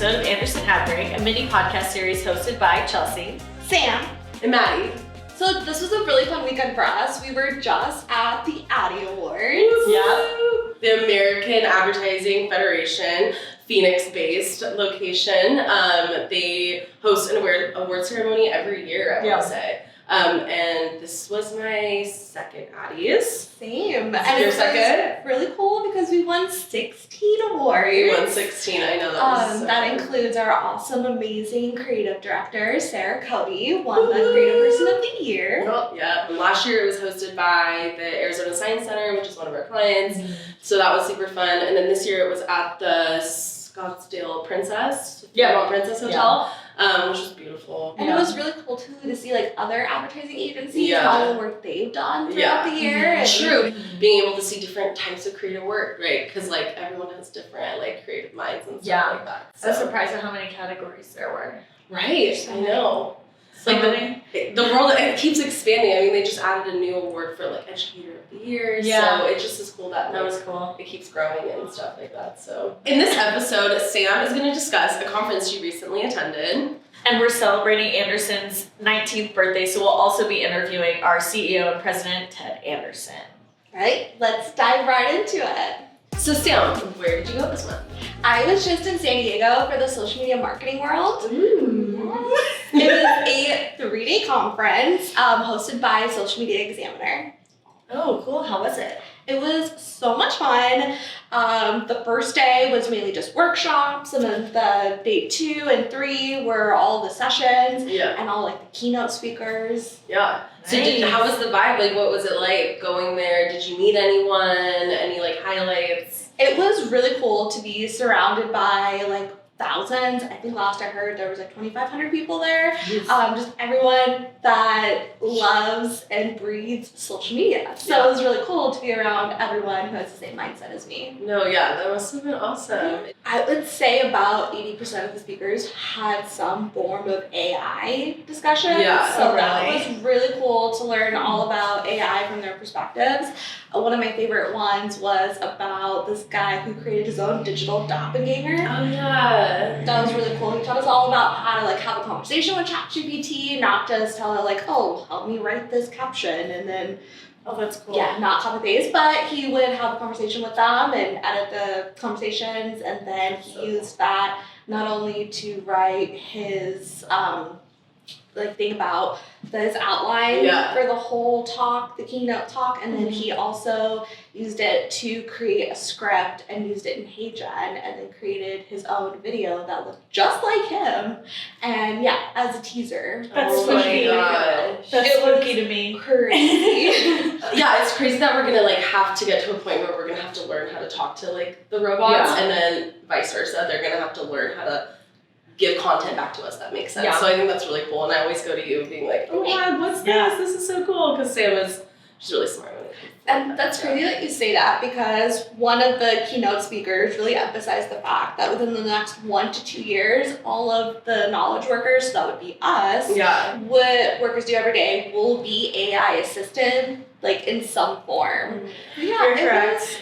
episode of Anderson AdBreak, a mini podcast series hosted by Chelsea, Sam, and Maddie. So this was a really fun weekend for us. We were just at the Addy Awards. Yeah. The American Advertising Federation, Phoenix-based location. They host an award ceremony every year, I want to say. And this was my second Addies. Same. And your second? Really cool because we won 16 awards. We won 16, I know that was that includes our awesome, amazing creative director, Sarah Cody, won the Creative Person of the Year. Oh, yeah. And last year it was hosted by the Arizona Science Center, which is one of our clients. So that was super fun. And then this year it was at the Scottsdale Princess Hotel. Which was beautiful. And it was really cool too to see like other advertising agencies and all the work they've done throughout the year. And true. Being able to see different types of creative work, right? Because like everyone has different like creative minds and stuff like that. So. I was surprised at how many categories there were. Right. I know. So like many. The world, it keeps expanding. I mean, they just added a new award for like Educator of the Year. Yeah. So it just is cool that was cool. It keeps growing and stuff like that. So in this episode, Sam is going to discuss a conference she recently attended. And we're celebrating Anderson's 19th birthday, so we'll also be interviewing our CEO and president, Ted Anderson. Right, let's dive right into it. So Sam, where did you go this month? I was just in San Diego for the Social Media Marketing World. Ooh. It was a 3-day conference hosted by Social Media Examiner. Oh, cool. How was it? It was so much fun. The first day was mainly just workshops, and then the day 2 and 3 were all the sessions and all like the keynote speakers. Yeah. So how was the vibe? Like, what was it like going there? Did you meet anyone? Any like highlights? It was really cool to be surrounded by like thousands. I think last I heard there was like 2,500 people there. Yes. Just everyone that loves and breathes social media. So it was really cool to be around everyone who has the same mindset as me. No, yeah, that must have been awesome. I would say about 80% of the speakers had some form of AI discussion. Yeah. So that was really cool to learn all about AI from their perspectives. One of my favorite ones was about this guy who created his own digital doppelganger. Oh yeah. That was really cool. He taught us all about how to like have a conversation with ChatGPT, not just tell it like, oh, help me write this caption, and then that's cool. Yeah, not copy paste, but he would have a conversation with them and edit the conversations, and then he used that not only to write his thing about his outline for the whole talk, the keynote talk, and then he also used it to create a script and used it in HeyGen, and then created his own video that looked just like him, and as a teaser. That's spooky. That's spooky to me. Crazy. It's crazy that we're gonna like have to get to a point where we're gonna have to learn how to talk to like the robots, and then vice versa. They're gonna have to learn how to give content back to us that makes sense. So I think that's really cool, and I always go to you being like, oh my god, what's this? This is so cool, because she's really smart. And that's crazy that you say that, because one of the keynote speakers really emphasized the fact that within the next 1 to 2 years, all of the knowledge workers, so that would be us, what workers do every day will be AI assisted, like in some form. You're correct.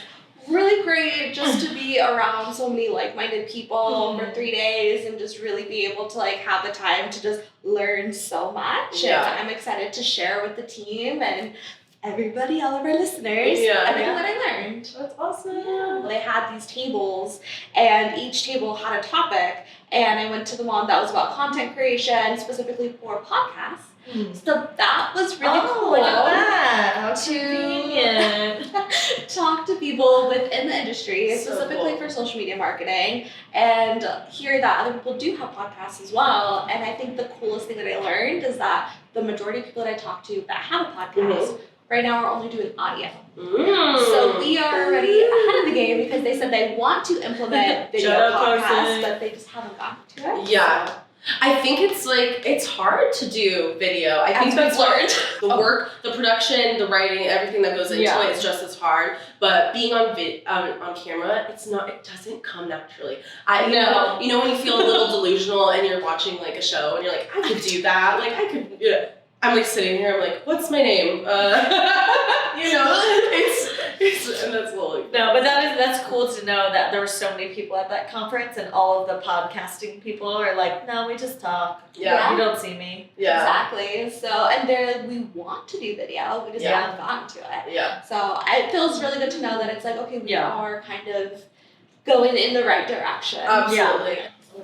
Really great just to be around so many like-minded people for 3 days and just really be able to like have the time to just learn so much. And I'm excited to share with the team and everybody, all of our listeners, everything that I learned. That's awesome. They had these tables, and each table had a topic, and I went to the one that was about content creation, specifically for podcasts. So that was really cool. Look at that. How to talk to people within the industry, specifically for social media marketing, and hear that other people do have podcasts as well. And I think the coolest thing that I learned is that the majority of people that I talk to that have a podcast right now are only doing audio. So we are already ahead of the game, because they said they want to implement video podcasts, but they just haven't gotten to it. Yeah. I think it's hard to do video. I think that's learned. The work, the production, the writing, everything that goes into it is just as hard. But being on camera, it doesn't come naturally. You know when you feel a little delusional and you're watching like a show and you're like, I could do that. Like I could. I'm like sitting here. I'm like, what's my name? And that's literally No, but that's cool to know that there were so many people at that conference, and all of the podcasting people are like, no, we just talk. Yeah. You don't see me. Yeah. Exactly. So, and there we want to do video. We just haven't gotten to it. Yeah. So it feels really good to know that it's like, okay, we Yeah. are kind of going in the right direction. Absolutely.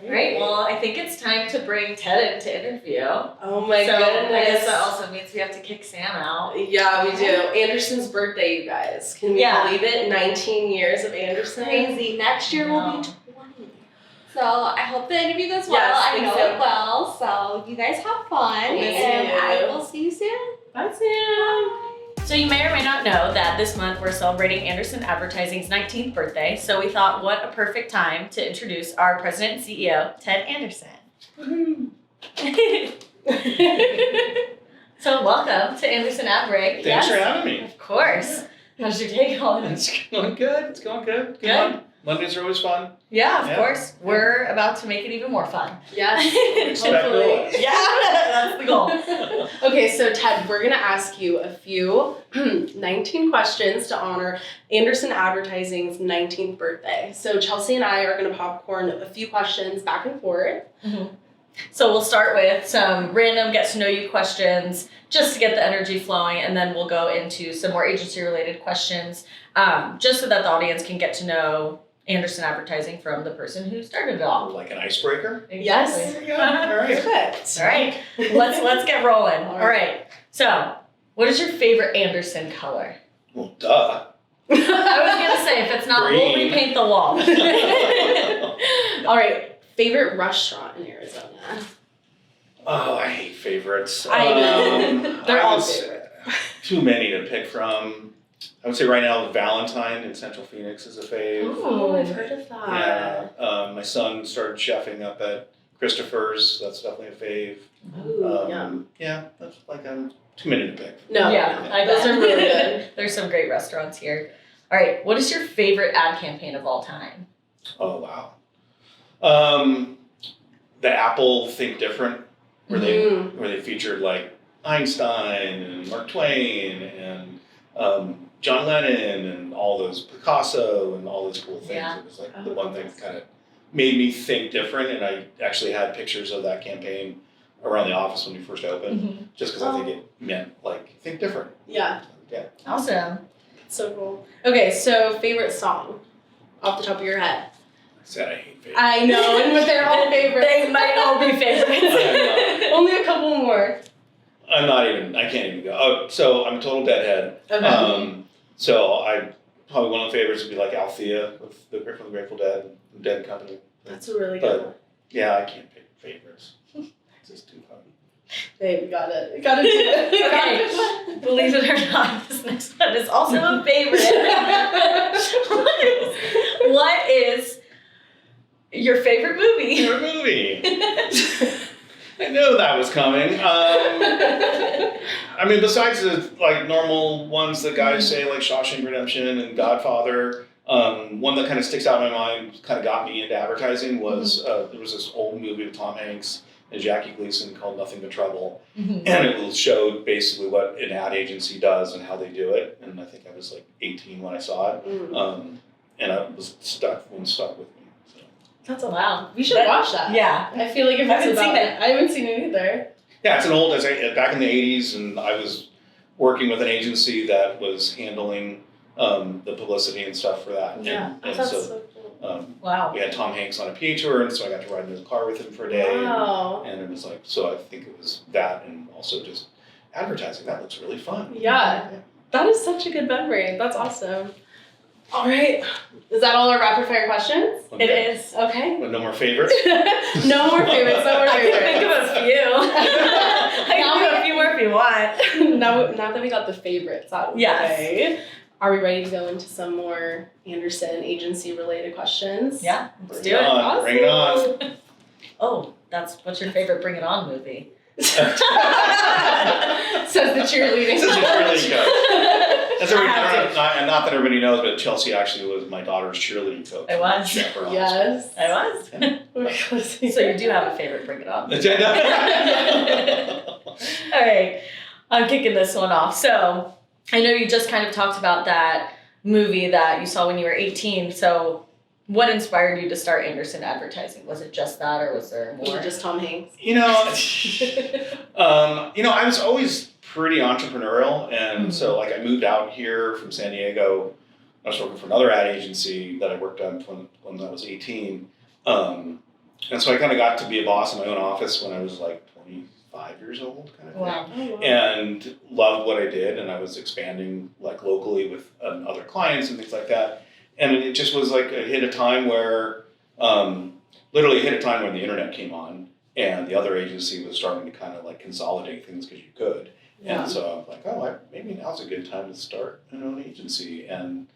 Great. Well, I think it's time to bring Ted in to interview. Oh my so goodness. I guess that also means we have to kick Sam out. Yeah, we do. Anderson's birthday, you guys. Can we believe it? 19 years of Anderson. Crazy. Next year will be 20. So I hope the interview goes well. Yes, I know so. it will. So you guys have fun. Thank and you. I will see you soon. Bye, Sam. So you may or may not know that this month we're celebrating Anderson Advertising's 19th birthday. So we thought, what a perfect time to introduce our president and CEO, Ted Anderson. So welcome to Anderson AdBreak. Thanks for having me. Of course. How's your day going? It's going good. It's going good. Good. Mondays are always fun. Yeah, of Yeah. course. We're about to make it even more fun. Yes. Expect Hopefully. goals. Yeah, that's the goal. Okay, so Ted, we're gonna ask you a few 19 questions to honor Anderson Advertising's 19th birthday. So Chelsea and I are gonna popcorn a few questions back and forth. So we'll start with some random get to know you questions just to get the energy flowing, and then we'll go into some more agency related questions just so that the audience can get to know Anderson Advertising from the person who started it all. Like an icebreaker. Yes. There you go. All right. Perfect. All right, let's get rolling. All right. So, what is your favorite Anderson color? Well, duh. I was gonna say if it's not, we'll Green. repaint the wall. All right, favorite restaurant in Arizona? Oh, I hate favorites. I know. They're I all would say- favorite. Too many to pick from. I would say right now, Valentine in Central Phoenix is a fave. Oh, I've heard of that. Yeah. My son started chefing up at Christopher's. That's definitely a fave. Ooh, Yeah, that's like too many to pick. No, Yeah, I those bet. are really good. There's some great restaurants here. All right, what is your favorite ad campaign of all time? Oh wow. The Apple Think Different, where they featured like Einstein and Mark Twain and John Lennon and all those Picasso and all those cool things. Yeah. It was like the one thing that kind of made me think different, and I actually had pictures of that campaign around the office when we first opened, just because I think it meant like think different. Yeah, Yeah. Awesome. so cool. Okay, so favorite song off the top of your head? I said I hate favorites. I know, and they're all favorites. They might all be favorites. Only a couple more. I can't even go. Oh, so I'm a total deadhead. Okay. So I probably one of the favorites would be like Althea with the from the Grateful Dead, the Dead Company. That's a really good one. Yeah, I can't pick favorites. It's just too fun. Hey, we got it. Got to do it. Okay. Believe it or not, this next one is also a favorite. What is your favorite movie? Your movie. I know that was coming. I mean, besides the like normal ones that guys say, like Shawshank Redemption and Godfather, one that kind of sticks out in my mind, kind of got me into advertising was there was this old movie with Tom Hanks and Jackie Gleason called Nothing But Trouble, and it showed basically what an ad agency does and how they do it. And I think I was like 18 when I saw it, and I was stuck with me. So. That's a wow. We should watch that. Yeah. I feel like if I it's haven't about seen it. I haven't seen it either. Yeah, it's an old, back in the 80s, and I was working with an agency that was handling the publicity and stuff for that. Yeah, And that's so so cool. Wow. we had Tom Hanks on a PA tour, and so I got to ride in the car with him for a day. Wow. And it was like, so I think it was that, and also just advertising. That looks really fun. Yeah. That is such a good memory. That's awesome. All right. Is that all our rapid fire questions? Okay. It is. Okay. But no more favorites? No more favorites. No more I favorites. can think of a few. I can think of a few more if you want. Now that we got the favorites out of the Yes. way, are we ready to go into some more Anderson agency related questions? Yeah, let's do Bring it it. on. Bring it on. Oh, what's your favorite Bring It On movie? Says the cheerleading. This is a cheerleading coach. That's I have not that everybody knows, but Chelsea actually was my daughter's cheerleading coach. I was. Chaperone. Yes. I was. So you do have a favorite Bring It On movie. All right, I'm kicking this one off. So I know you just kind of talked about that movie that you saw when you were 18. So what inspired you to start Anderson Advertising? Was it just that, or was there more? Was it just Tom Hanks? I was always pretty entrepreneurial, and so like I moved out here from San Diego. I was working for another ad agency that I worked on when I was 18. And so I kind of got to be a boss in my own office when I was like 25 years old, kind of thing. Wow. Oh, wow. And loved what I did, and I was expanding like locally with other clients and things like that. And it just was like it hit a time where, literally hit a time when the internet came on, and the other agency was starting to kind of like consolidate things because you could. Yeah. And so I'm like, maybe now's a good time to start an own agency. And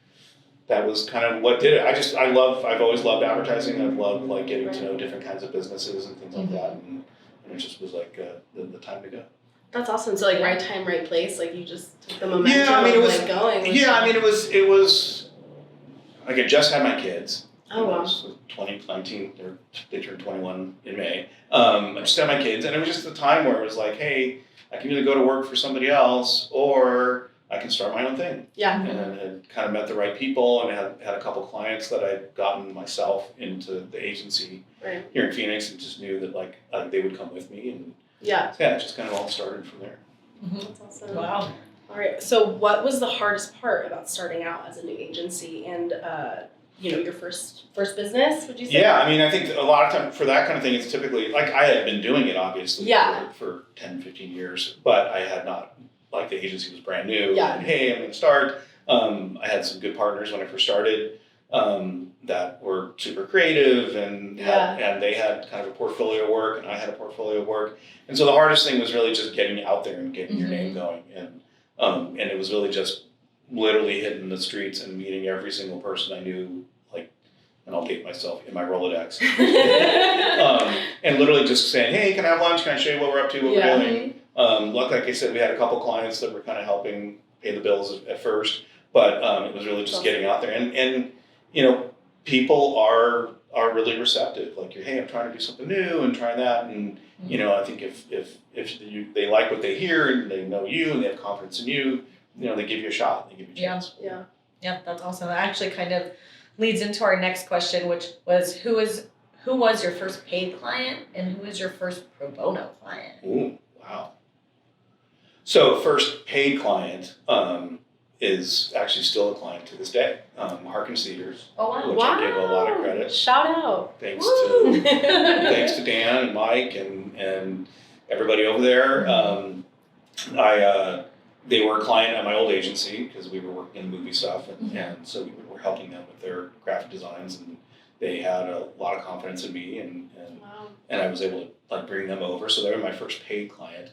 that was kind of what did it. I've always loved advertising. I've loved like getting to know different kinds of businesses and things like that. And it just was like the time to go. That's awesome. So like right time, right place. Like you just took the momentum. Yeah, I mean, it was like going. it was like I just had my kids. Oh wow. It was 2019. They turned 21 in May. I just had my kids, and it was just a time where it was like, hey, I can either go to work for somebody else or I can start my own thing. Yeah. And I had kind of met the right people, and I had a couple clients that I'd gotten myself into the agency here in Phoenix, and just knew that like they would come with me, and yeah, it just kind of all started from there. That's awesome. Wow. All right. So what was the hardest part about starting out as a new agency and your first business? Would you say? Yeah, I mean, I think a lot of time for that kind of thing, it's typically like I had been doing it obviously for 10, 15 years, but I had not. Like the agency was brand new, and hey, I'm going to start. I had some good partners when I first started that were super creative, and they had kind of a portfolio of work, and I had a portfolio of work. And so the hardest thing was really just getting out there and getting your name going. And it was really just literally hitting the streets and meeting every single person I knew, like, and I'll date myself, in my Rolodex. And literally just saying, hey, can I have lunch? Can I show you what we're up to, what we're doing? Like I said, we had a couple clients that were kind of helping pay the bills at first, but it was really just getting out there. And people are really receptive. Like, hey, I'm trying to do something new and try that. And, I think if they like what they hear and they know you and they have confidence in you, they give you a shot. They give you a chance. Yeah, that's awesome. That actually kind of leads into our next question, which was who was your first paid client and who was your first pro bono client? Ooh, wow. So first paid client is actually still a client to this day. Harkin Cedars, which I give a lot of credit. Shout out! Thanks to Dan and Mike and everybody over there. They were a client at my old agency because we were working in movie stuff, and so we were helping them with their graphic designs, and they had a lot of confidence in me, and I was able to like bring them over. So they were my first paid client.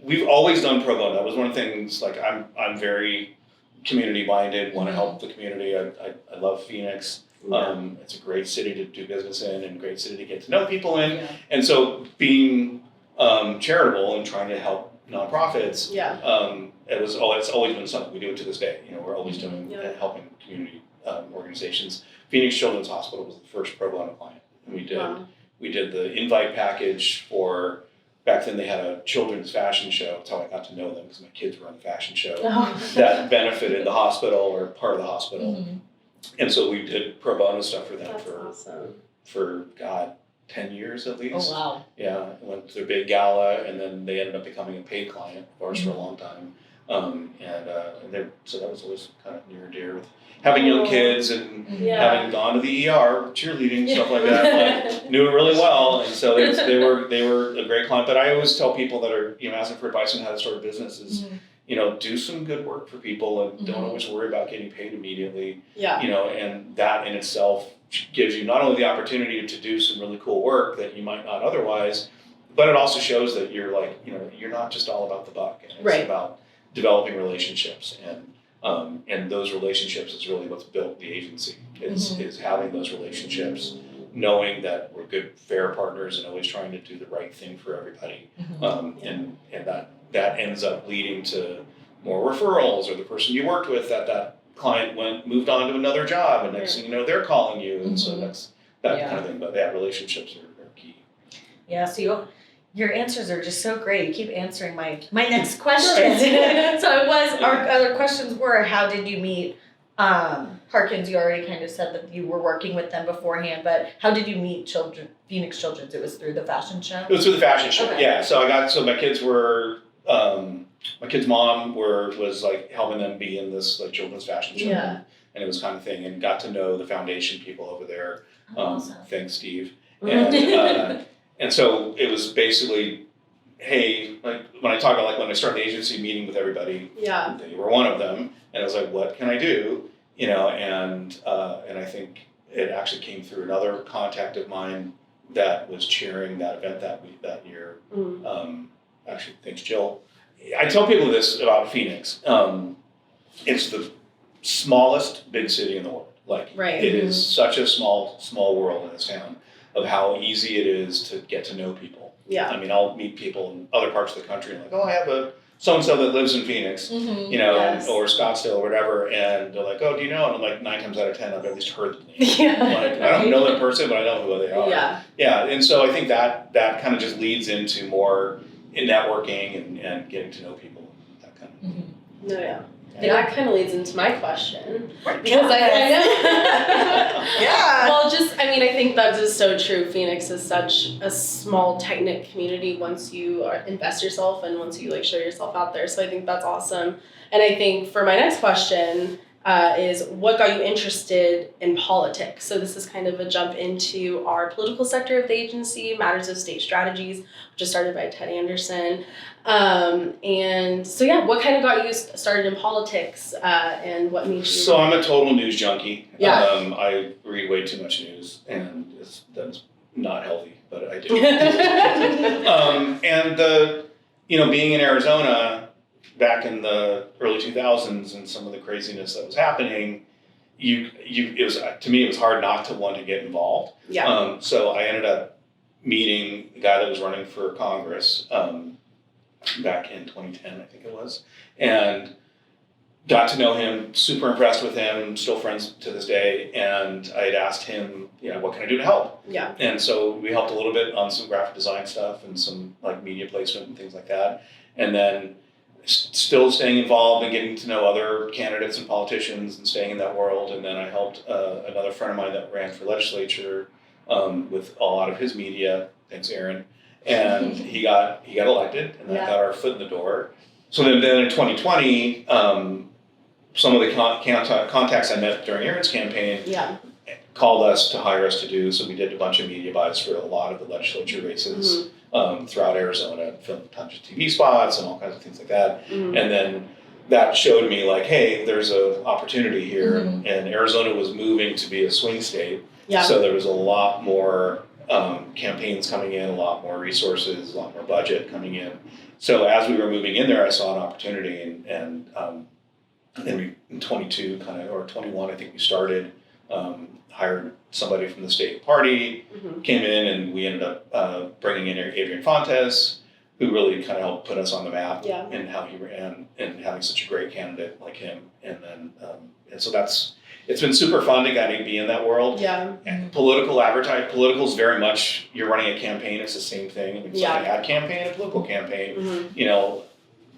We've always done pro bono. That was one of the things. Like I'm very community minded. Want to help the community. I love Phoenix. It's a great city to do business in, and a great city to get to know people in. Yeah. And so being charitable and trying to help nonprofits. It's always been something we do it to this day. We're always doing helping community organizations. Phoenix Children's Hospital was the first pro bono client, and we did the invite package for. Back then they had a children's fashion show. That's how I got to know them because my kids were on the fashion show that benefited the hospital or part of the hospital. And so we did pro bono stuff for them for 10 years at least. Oh wow. Yeah, I went to their big gala, and then they ended up becoming a paid client of ours for a long time. So that was always kind of near and dear with having young kids and having gone to the ER, cheerleading, stuff like that. Like, knew it really well, and so they were a great client. But I always tell people that are asking for advice on how to start a business is do some good work for people, and don't always worry about getting paid immediately. And that in itself gives you not only the opportunity to do some really cool work that you might not otherwise, but it also shows that you're like you're not just all about the buck. And it's about developing relationships, and those relationships is really what's built the agency. Is having those relationships, knowing that we're good, fair partners, and always trying to do the right thing for everybody. And that ends up leading to more referrals, or the person you worked with that client moved on to another job, and next thing you know, they're calling you, and so that's that kind of thing. But relationships are key. Yeah, so your answers are just so great. You keep answering my next question. So our other questions were, how did you meet Harkins, you already kind of said that you were working with them beforehand, but how did you meet Phoenix Children's? It was through the fashion show? It was through the fashion show, Okay. yeah. So my kids were, my kid's mom was like helping them be in this like children's fashion show. Yeah. And it was kind of thing, and got to know the foundation people over there. Awesome. Thanks, Steve. And so it was basically, hey, like when I talk about like when I started the agency, meeting with everybody, Yeah. they were one of them, and I was like, what can I do? You know, and I think it actually came through another contact of mine that was chairing that event that year. Actually, thanks, Jill. I tell people this about Phoenix. It's the smallest big city in the world. Like, Right. it is such a small world in this town of how easy it is to get to know people. Yeah. I mean, I'll meet people in other parts of the country and like, oh, I have a so-and-so that lives in Phoenix, you know, Yes. or Scottsdale or whatever, and they're like, oh, do you know? And I'm like, 9 times out of 10, I've at least heard the name. Yeah. Like, I don't know them in person, but I know who they are. Yeah. Yeah, and so I think that kind of just leads into more in networking and getting to know people, that kind of. No, yeah. And that kind of leads into my question. Because Because I know. Yeah. Well, I think that is so true. Phoenix is such a small, tight-knit community once you invest yourself and once you like show yourself out there. So I think that's awesome. And I think for my next question is what got you interested in politics? So this is kind of a jump into our political sector of the agency, Matters of State Strategies, which is started by Ted Anderson. And so, yeah, what kind of got you started in politics and what made you? So I'm a total news junkie. Yeah. I read way too much news, and that's not healthy, but I do. And being in Arizona back in the early 2000s and some of the craziness that was happening, it was hard not to want to get involved. Yeah. So I ended up meeting the guy that was running for Congress back in 2010, I think it was, and got to know him, super impressed with him, still friends to this day, and I had asked him, what can I do to help? Yeah. And so we helped a little bit on some graphic design stuff and some like media placement and things like that, and then still staying involved and getting to know other candidates and politicians and staying in that world. And then I helped another friend of mine that ran for legislature with a lot of his media. Thanks, Aaron. And he got elected, and that got our foot in the door. So then in 2020, some of the contacts I met during Aaron's campaign called us to hire us to do. So we did a bunch of media buys for a lot of the legislature races throughout Arizona, filmed tons of TV spots and all kinds of things like that. And then that showed me like, hey, there's an opportunity here. And Arizona was moving to be a swing state. Yeah. So there was a lot more campaigns coming in, a lot more resources, a lot more budget coming in. So as we were moving in there, I saw an opportunity, and then we, in 22 or 21, I think we started, hired somebody from the state party, came in, and we ended up bringing in Adrian Fontes, who really kind of helped put us on the map and how he ran and having such a great candidate like him. And then, and so it's been super fun to kind of be in that world. Yeah. And political is very much, you're running a campaign, it's the same thing. It's like an ad campaign, a political campaign.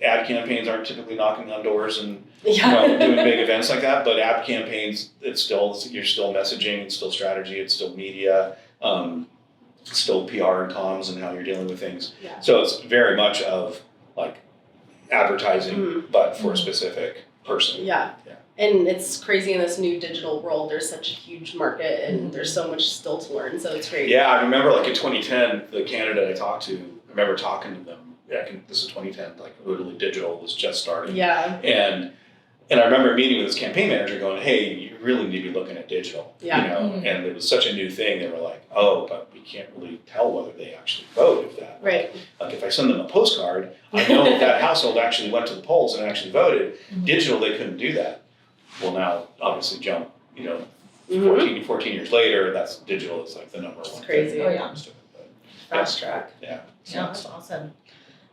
Ad campaigns aren't typically knocking on doors and doing big events like that, but ad campaigns, you're still messaging, it's still strategy, it's still media, it's still PR and comms and how you're dealing with things. Yeah. So it's very much of like advertising, but for a specific person. Yeah. And it's crazy in this new digital world. There's such a huge market, and there's so much still to learn. So it's great. Yeah, I remember like in 2010, the candidate I talked to, I remember talking to them. This is 2010, like literally digital was just starting. Yeah. And I remember meeting with this campaign manager going, hey, you really need to be looking at digital. Yeah. And it was such a new thing. They were like, oh, but we can't really tell whether they actually vote if that. Right. Like if I send them a postcard, I know that household actually went to the polls and actually voted. Digital, they couldn't do that. Well, now obviously jump, 14 years later, that's digital is like the number one. It's crazy. Oh, yeah. Fast track. Yeah. Yeah, that's awesome.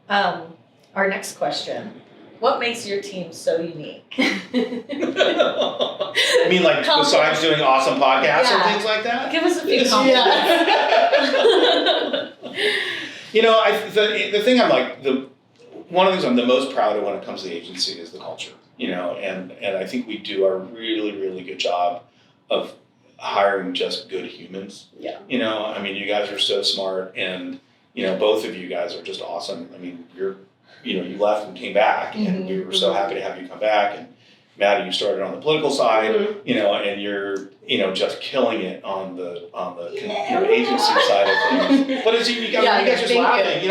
Our next question. What makes your team so unique? I mean, like besides doing awesome podcasts and things like that? Give us a few compliments. The thing I'm like, one of the things I'm the most proud of when it comes to the agency is the culture, and I think we do a really, really good job of hiring just good humans. Yeah. I mean, you guys are so smart, and, both of you guys are just awesome. I mean, you left and came back, and we were so happy to have you come back. And Maddie, you started on the political side, and you're, just killing it on the agency side of things. But it's you guys just laughing,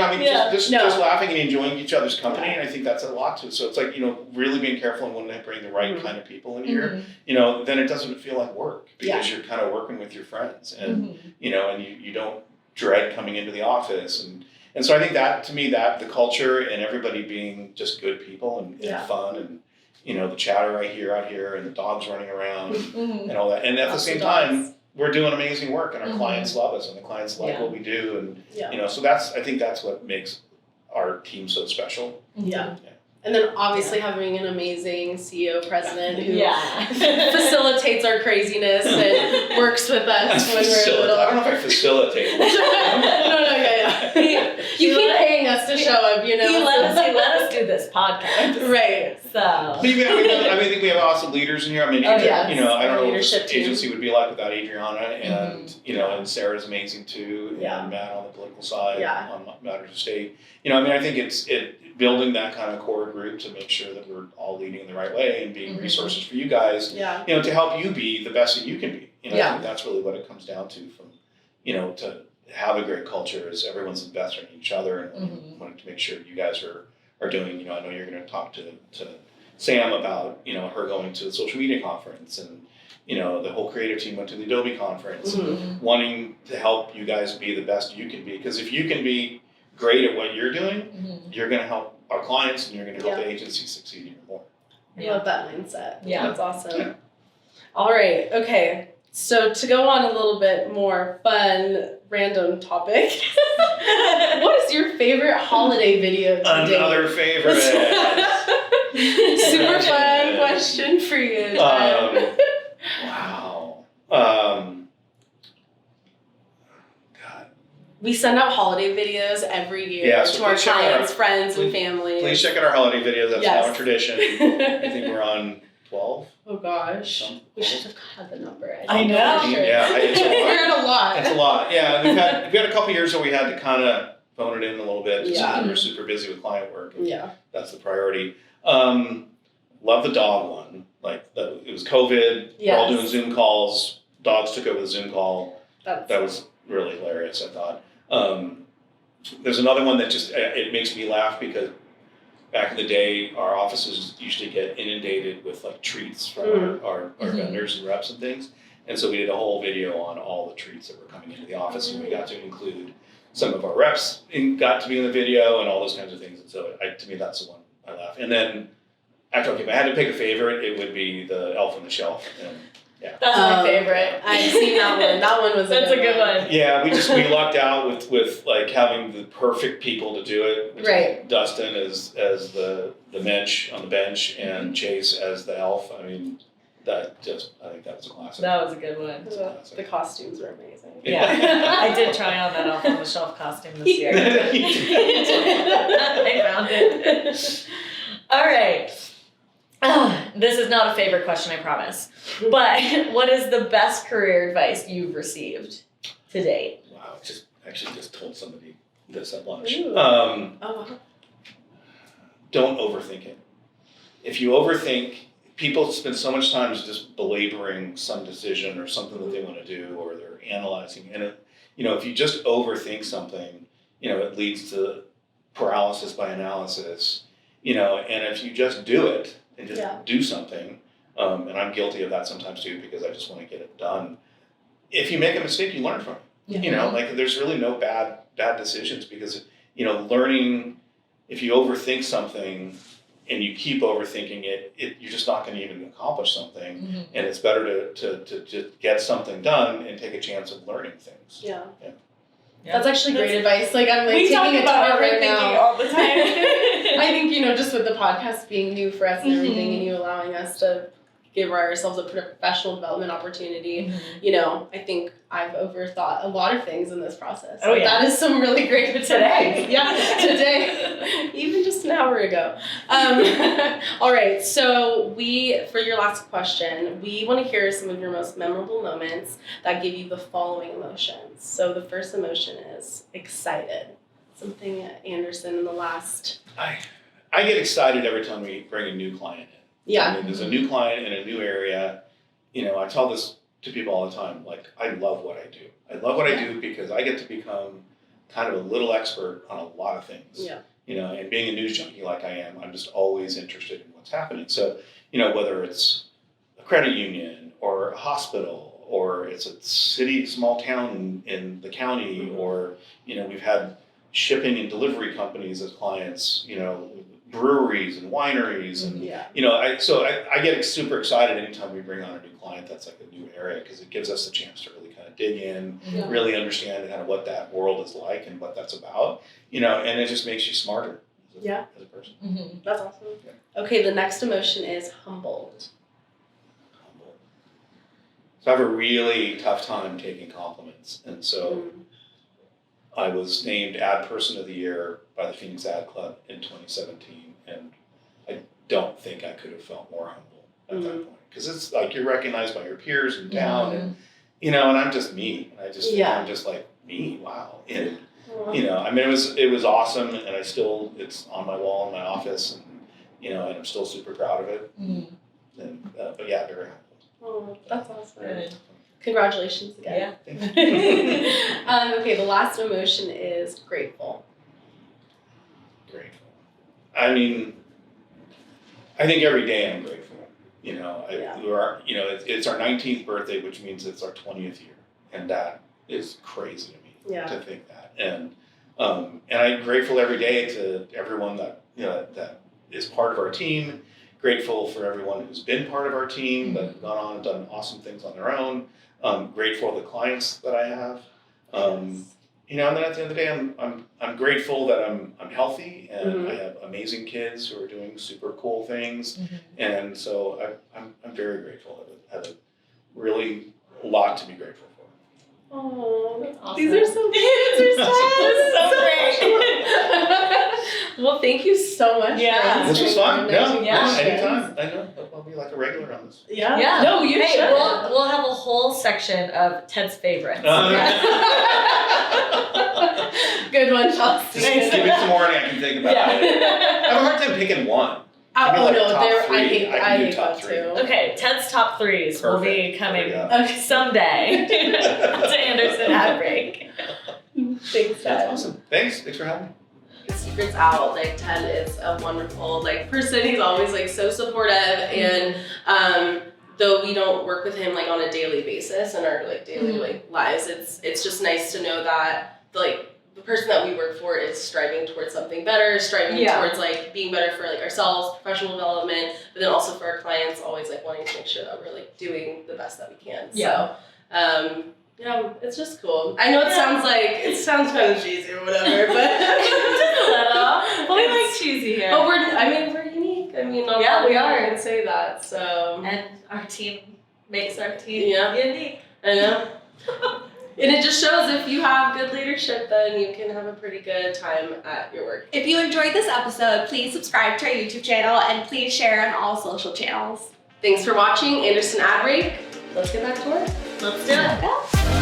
just laughing and enjoying each other's company, and I think that's a lot to it. So it's like, really being careful and wanting to bring the right kind of people in here, then it doesn't feel like work because you're kind of working with your friends, and and you don't dread coming into the office, and so I think that, to me, that the culture and everybody being just good people and fun, and the chatter I hear out here, and the dogs running around, and all that. And at the same time, we're doing amazing work, and our clients love us, and the clients like what we do, and so I think that's what makes our team so special. Yeah. And then obviously having an amazing CEO president who facilitates our craziness and works with us when we're little. I don't know if I facilitate. You keep paying us to show up, He let us do this podcast. Right. So. I think we have awesome leaders in here. I mean, I don't know what this agency would be like without Adriana, and and Sarah's amazing too, and Matt on the political side on Matters of State. I think it's building that kind of core group to make sure that we're all leading in the right way and being resources for you guys, to help you be the best that you can be. I think that's really what it comes down to, from, to have a great culture is everyone's investing in each other, and wanting to make sure you guys are doing, I know you're going to talk to Sam about, her going to the social media conference, and, the whole creative team went to the Adobe conference, wanting to help you guys be the best you can be. Because if you can be great at what you're doing, you're going to help our clients, and you're going to help the agency succeed even more. I love that mindset. Yeah. That's awesome. Yeah. All right. Okay. So to go on a little bit more fun, random topic, what is your favorite holiday video to date? Another favorite. Super fun question for you. Wow. We send out holiday videos every year to our clients, friends, and family. Please check out our holiday videos. That's now a tradition. I think we're on 12. Oh gosh. We should have had the number. I know. Yeah, it's a lot. We're at a lot. It's a lot. Yeah, we've had a couple years where we had to kind of phone it in a little bit. Yeah. We're super busy with client work. Yeah. That's the priority. Love the dog one. It was COVID. We're all doing Zoom calls. Dogs took over the Zoom call. That was really hilarious, I thought. There's another one that just, it makes me laugh because back in the day, our offices used to get inundated with treats from our vendors and reps and things. And so we did a whole video on all the treats that were coming into the office, and we got to include some of our reps got to be in the video and all those kinds of things. And so to me, that's the one I laugh. And then if I had to pick a favorite, it would be the Elf on the Shelf. And, that's my favorite. I've seen that one. That one was a good one. Yeah, we lucked out with having the perfect people to do it. Right. Dustin as the mensch on the bench, and Chase as the elf. I mean, I think that was a classic. That was a good one. The costumes were amazing. Yeah. I did try on that Elf on the Shelf costume this year. I found it. All right. This is not a favorite question, I promise. But what is the best career advice you've received to date? Wow, just told somebody this at lunch. Don't overthink it. If you overthink, people spend so much time just belaboring some decision or something that they want to do, or they're analyzing. And if you just overthink something, it leads to paralysis by analysis. And if you just do it and just do something, and I'm guilty of that sometimes too, because I just want to get it done. If you make a mistake, you learn from it. There's really no bad decisions, because learning, if you overthink something and you keep overthinking it, you're just not going to even accomplish something. And it's better to just get something done and take a chance of learning things. Yeah. That's actually great advice. I'm we taking talk it about to heart right overthinking now. all the time. I think, just with the podcast being new for us and everything, and you allowing us to give ourselves a professional development opportunity. Mm-hmm. You know, I think I've overthought a lot of things in this process. Oh, yeah. That is some really great Today. Yeah, today. Even just an hour ago. All right, so for your last question, we want to hear some of your most memorable moments that give you the following emotions. So the first emotion is excited. Something at Anderson in the last... I get excited every time we bring a new client in. Yeah. I mean, there's a new client in a new area. You know, I tell this to people all the time. Like, I love what I do. I love what I do because I get to become kind of a little expert on a lot of things. Yeah. You know, and being a news junkie like I am, I'm just always interested in what's happening. So, you know, whether it's a credit union or a hospital or it's a city, small town in the county, or, you know, we've had shipping and delivery companies as clients, you know, breweries and wineries, and you know, I get super excited anytime we bring on a new client that's like a new area, because it gives us a chance to really kind of dig in, really understand kind of what that world is like and what that's about, you know, and it just makes you smarter as a person. Mm-hmm. That's awesome. Yeah. Okay, the next emotion is humbled. So I have a really tough time taking compliments, and so I was named Ad Person of the Year by the Phoenix Ad Club in 2017, and I don't think I could have felt more humble at that point, because it's like you're recognized by your peers in town, and you know, and I'm just me. I just think I'm just like me. Wow, and you know, I mean, it was awesome, and it's on my wall in my office, and you know, and I'm still super proud of it. Mm-hmm. And but yeah, very humble. Oh, that's awesome. Good. Congratulations again. Yeah. Okay, the last emotion is grateful. Grateful. I mean, I think every day I'm grateful. You know, it's our 19th birthday, which means it's our 20th year, and that is crazy to me to think that. And I'm grateful every day to everyone that that is part of our team. Grateful for everyone who's been part of our team, that have gone on and done awesome things on their own. Grateful for the clients that I have. You know, and then at the end of the day, I'm grateful that I'm healthy, and I have amazing kids who are doing super cool things, and so I'm very grateful. I have a really lot to be grateful for. Oh, that's awesome. These are so good. These are so great. Well, thank you so much. Yeah. This was fun. Yeah. Anytime. I know. I'll be like a regular on this. Yeah. Yeah. No, you should. We'll have a whole section of Ted's favorites. Good one, Chelsea. Just give me some more and I can think about it. I have a hard time picking one. I three. hate do that top too. three. Okay, Ted's top threes will be coming someday to Anderson AdBreak. Thanks, Ted. That's awesome. Thanks for having me. Secrets out, like Ted is a wonderful person. He's always so supportive, and though we don't work with him on a daily basis in our daily lives, it's just nice to know that the person that we work for is striving towards something better, striving towards being better for ourselves, professional development, but then also for our clients, always wanting to make sure that we're doing the best that we can. Yeah. So it's just cool. I know it sounds kind of cheesy or whatever, but just a little. But we like cheesy here. But we're unique. I mean, we are. I can say that. So and our team makes our team unique. I know. And it just shows if you have good leadership, then you can have a pretty good time at your work. If you enjoyed this episode, please subscribe to our YouTube channel and please share on all social channels. Thanks for watching Anderson AdBreak. Let's get back to work. Let's do it. Yeah.